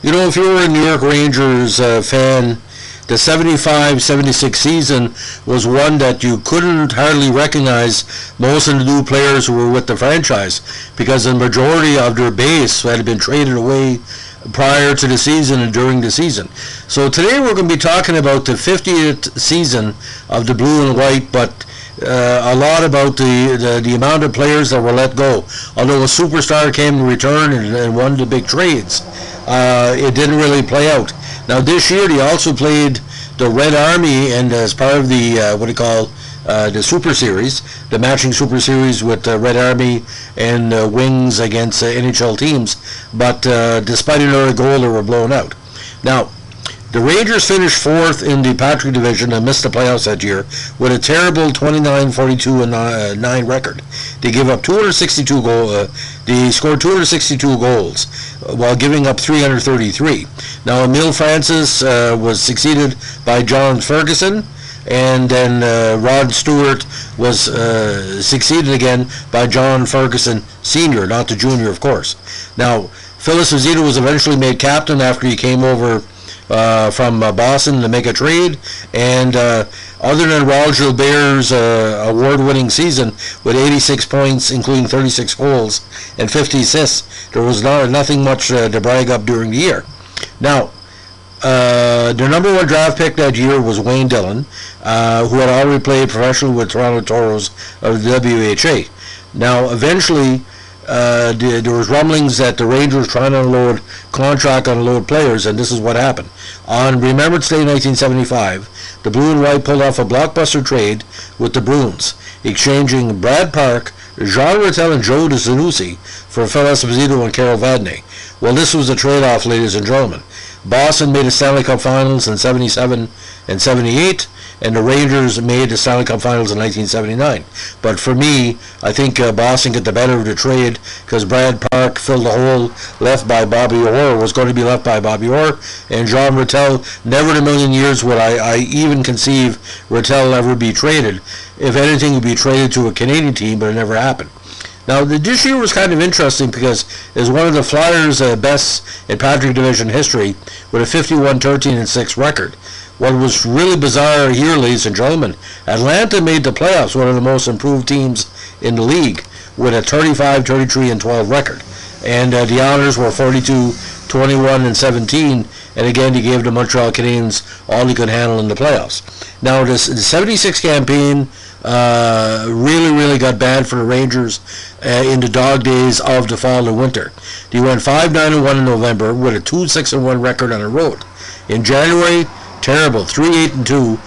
You know, if you were a New York Rangers fan, the 75-76 season was one that you couldn't hardly recognize most of the new players who were with the franchise because the majority of their base had been traded away prior to the season and during the season. So today we're going to be talking about the 50th season of the blue and white, but a lot about the amount of players that were let go. Although a superstar came in return and one of the big trades, it didn't really play out. Now this year they also played the Red Army, and as part of the the Super Series, the matching Super Series with Red Army and Wings against NHL teams. But despite another goal, they were blown out. Now, the Rangers finished fourth in the Patrick Division and missed the playoffs that year with a terrible 29-42-9 record. They gave up 262 goals. They scored 262 goals while giving up 333. Now, Emile Francis was succeeded by John Ferguson, and then Rod Stewart was succeeded again by John Ferguson Sr., not the junior, of course. Now, Phil Esposito was eventually made captain after he came over from Boston to make a trade, and other than Raul Gilbert's award-winning season with 86 points, including 36 goals and 50 assists, there was nothing much to brag up during the year. Now, their number one draft pick that year was Wayne Dillon, who had already played professionally with Toronto Toros of the WHA. Now, eventually, there was rumblings that the Rangers were trying to unload players, and this is what happened. On Remembrance Day 1975, the Blue and White pulled off a blockbuster trade with the Bruins, exchanging Brad Park, Jean Ratelle, and Joe Zanussi for Phil Esposito and Carol Vadnais. Well, this was a trade-off, ladies and gentlemen. Boston made the Stanley Cup Finals in 77 and 78, and the Rangers made the Stanley Cup Finals in 1979. But for me, I think Boston got the better of the trade because Brad Park filled the hole left by Bobby Orr, was going to be left by Bobby Orr, and Jean Ratelle. Never in a million years would I even conceive Ratelle ever be traded. If anything, would be traded to a Canadian team, but it never happened. Now, this year was kind of interesting because it was one of the Flyers' best in Patrick Division history with a 51-13-6 record. What was really bizarre here, ladies and gentlemen, Atlanta made the playoffs, one of the most improved teams in the league, with a 35-33-12 record. And the Islanders were 42-21-17, and again, he gave the Montreal Canadiens all he could handle in the playoffs. Now, the 76 campaign really got bad for the Rangers in the dog days of the fall and winter. They went 5-9-1 in November with a 2-6-1 record on the road. In January, terrible, 3-8-2.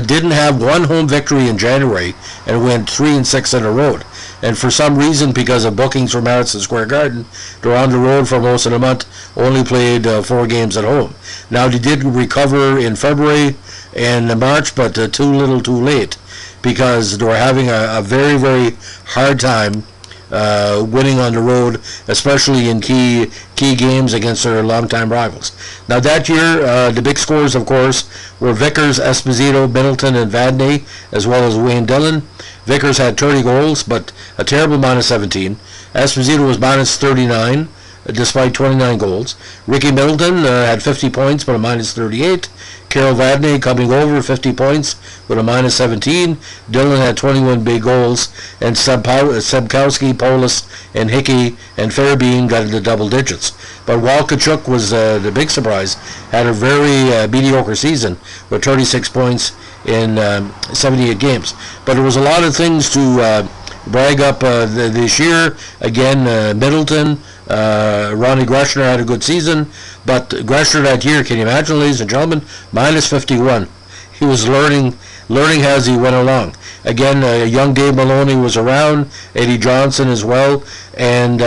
Didn't have one home victory in January and went 3-6 on the road. And for some reason, because of bookings from Madison Square Garden, they're on the road for most of the month. Only played 4 games at home. Now they did recover in February and March, but too little, too late, because they were having a very hard time winning on the road, especially in key games against their longtime rivals. Now that year, the big scores, of course, were Vickers, Esposito, Middleton, and Vadnais, as well as Wayne Dillon. Vickers had 30 goals, but a terrible -17. Esposito was -39, despite 29 goals. Ricky Middleton had 50 points, but a -38. Carol Vadnais coming over 50 points with a -17. Dillon had 21 big goals, and Sebkowski, Polis, and Hickey and Fairbean got into double digits. But Walkachuk was the big surprise, had a very mediocre season with 36 points in 78 games. But there was a lot of things to brag up this year. Again, Middleton, Ronnie Greshner had a good season, but Greshner that year, can you imagine, ladies and gentlemen, -51. He was learning as he went along. Again, young Dave Maloney was around, Eddie Johnson as well, and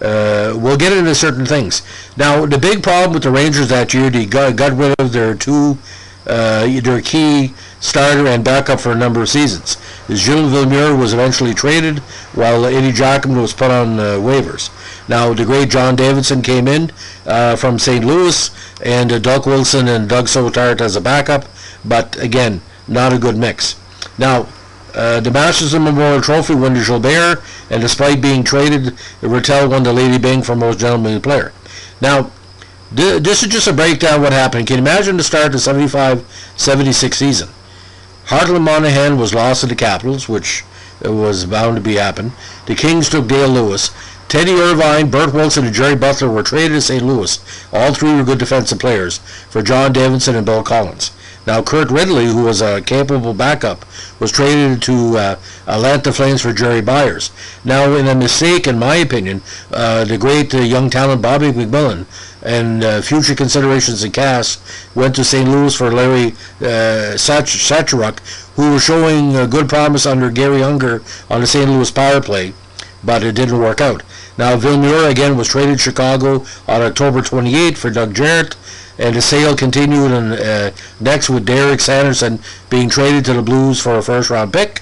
we'll get into certain things. Now, the big problem with the Rangers that year, they got rid of their key starter and backup for a number of seasons. Gilles Villemure was eventually traded, while Eddie Giacomin was put on waivers. Now, the great John Davidson came in from St. Louis, and Doug Wilson and Doug Sotart as a backup, but again, not a good mix. Now, the Masterson Memorial Trophy went to Gilbert, and despite being traded, Ratelle won the Lady Byng for most gentlemanly player. Now, This is just a breakdown of what happened. Can you imagine the start of the 75-76 season? Hartland Monaghan was lost to the Capitals, which was bound to be happen. The Kings took Dale Lewis. Teddy Irvine, Bert Wilson, and Jerry Butler were traded to St. Louis. All three were good defensive players for John Davidson and Bill Collins. Now, Kurt Ridley, who was a capable backup, was traded to Atlanta Flames for Jerry Byers. Now, in a mistake, in my opinion, the great young talent Bobby McMillan and future considerations in cash went to St. Louis for Larry Sacharuk, who was showing good promise under Gary Unger on the St. Louis power play, but it didn't work out. Now, Villemure again was traded to Chicago on October 28 for Doug Jarrett, and the sale continued next with Derek Sanderson being traded to the Blues for a first-round pick.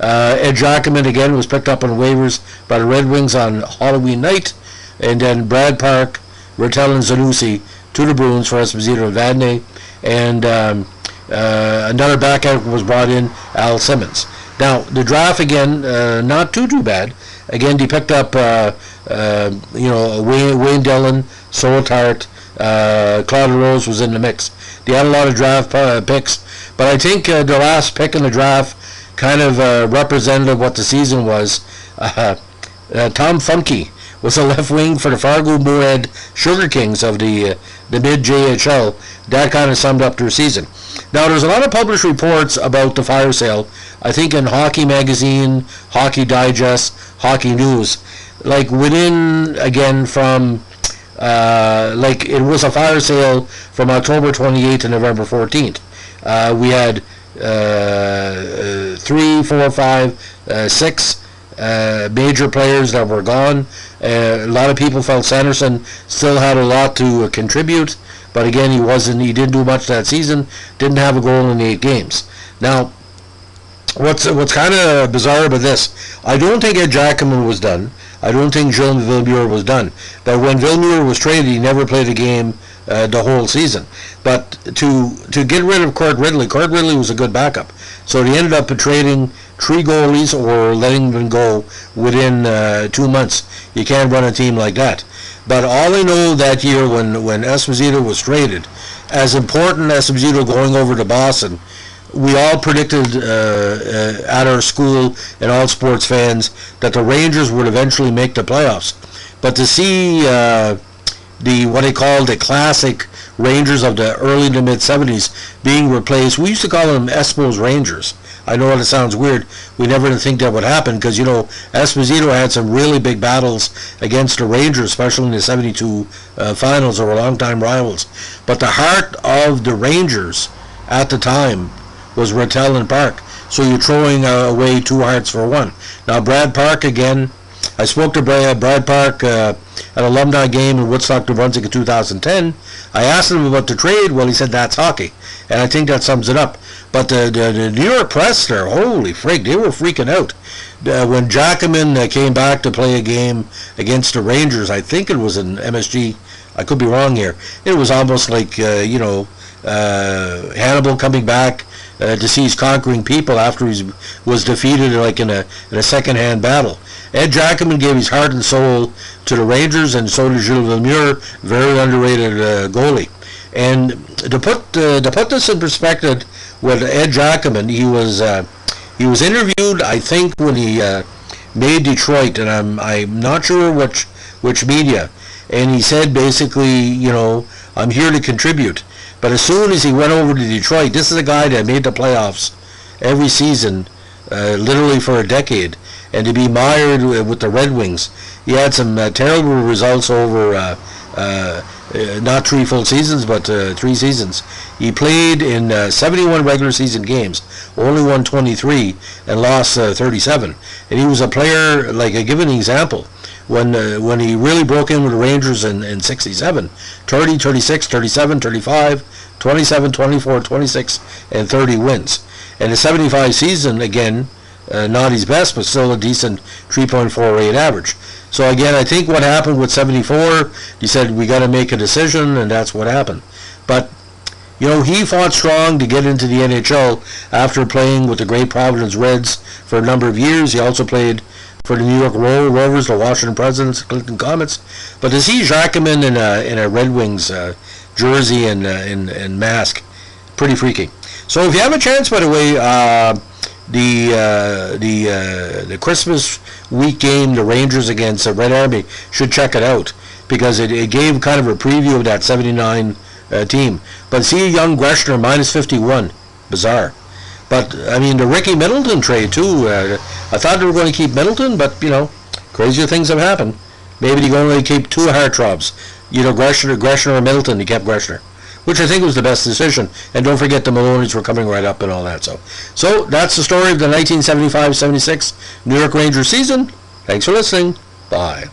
Ed Giacomin again was picked up on waivers by the Red Wings on Halloween night, and then Brad Park, Ratelle, and Zanussi to the Bruins for Esposito and Vadnais, and another backup was brought in, Al Simmons. Now, the draft again, not too bad. Again, they picked up, Wayne Dillon, Sol Tart, Claude Rose was in the mix. They had a lot of draft picks, but I think the last pick in the draft kind of represented what the season was. Tom Funke was a left wing for the Fargo Moorhead Sugar Kings of the mid-JHL. That kind of summed up their season. Now, there's a lot of published reports about the fire sale, I think in Hockey Magazine, Hockey Digest, Hockey News. Like within, again, from, it was a fire sale from October 28th to November 14th. We had 3, 4, 5, 6 major players that were gone. A lot of people felt Sanderson still had a lot to contribute, but again, he didn't do much that season, didn't have a goal in 8 games. Now, what's kind of bizarre about this, I don't think Ed Giacomin was done. I don't think Gilles Villemure was done. But when Villemure was traded, he never played a game the whole season. But to get rid of Kurt Ridley was a good backup. So they ended up trading 3 goalies or letting them go within 2 months. You can't run a team like that. But all I know that year when Esposito was traded, as important as Esposito going over to Boston, we all predicted at our school and all sports fans that the Rangers would eventually make the playoffs. But to see what they called the classic Rangers of the early to mid-70s being replaced, we used to call them Espo's Rangers. I know it sounds weird. We never did think that would happen because, Esposito had some really big battles against the Rangers, especially in the 72 finals. They were longtime rivals. But the heart of the Rangers at the time was Ratelle and Park. So you're throwing away 2 hearts for 1. Now, Brad Park, again, I spoke to Brad Park at an alumni game in Woodstock, New Brunswick in 2010. I asked him about the trade. Well, he said that's hockey. And I think that sums it up. But the New York press there, holy frig, they were freaking out. When Giacomin came back to play a game against the Rangers, I think it was in MSG, I could be wrong here, it was almost like, Hannibal coming back to see his conquering people after he was defeated like in a second-hand battle. Ed Giacomin gave his heart and soul to the Rangers, and so did Gilles Villemure, very underrated goalie. And to put this in perspective, with Ed Giacomin, he was interviewed, I think, when he made Detroit, and I'm not sure which media, and he said basically, I'm here to contribute. But as soon as he went over to Detroit, this is a guy that made the playoffs every season, literally for a decade, and to be mired with the Red Wings, he had some terrible results over not 3 full seasons, but 3 seasons. He played in 71 regular season games, only won 23 and lost 37. And he was a player, like I give an example, when he really broke in with the Rangers in 67, 30, 36, 37, 35, 27, 24, 26, and 30 wins. And the 75 season, again, not his best, but still a decent 3.48 average. So again, I think what happened with 74, he said, we got to make a decision, and that's what happened. But, he fought strong to get into the NHL after playing with the great Providence Reds for a number of years. He also played for the New York Rovers, the Washington Presidents, Clinton Comets. But to see Giacomin in a Red Wings jersey and mask, pretty freaky. So if you have a chance, by the way, the Christmas week game, the Rangers against the Red Army, should check it out, because it gave kind of a preview of that 79 team. But see a young Greshner minus 51, bizarre. But I mean, the Ricky Middleton trade too. I thought they were going to keep Middleton, but crazier things have happened. Maybe they're going to keep two heartthrobs, Greshner or Middleton. They kept Greshner, which I think was the best decision. And don't forget the Maloneys were coming right up and all that. So that's the story of the 1975-76 New York Rangers season. Thanks for listening. Bye.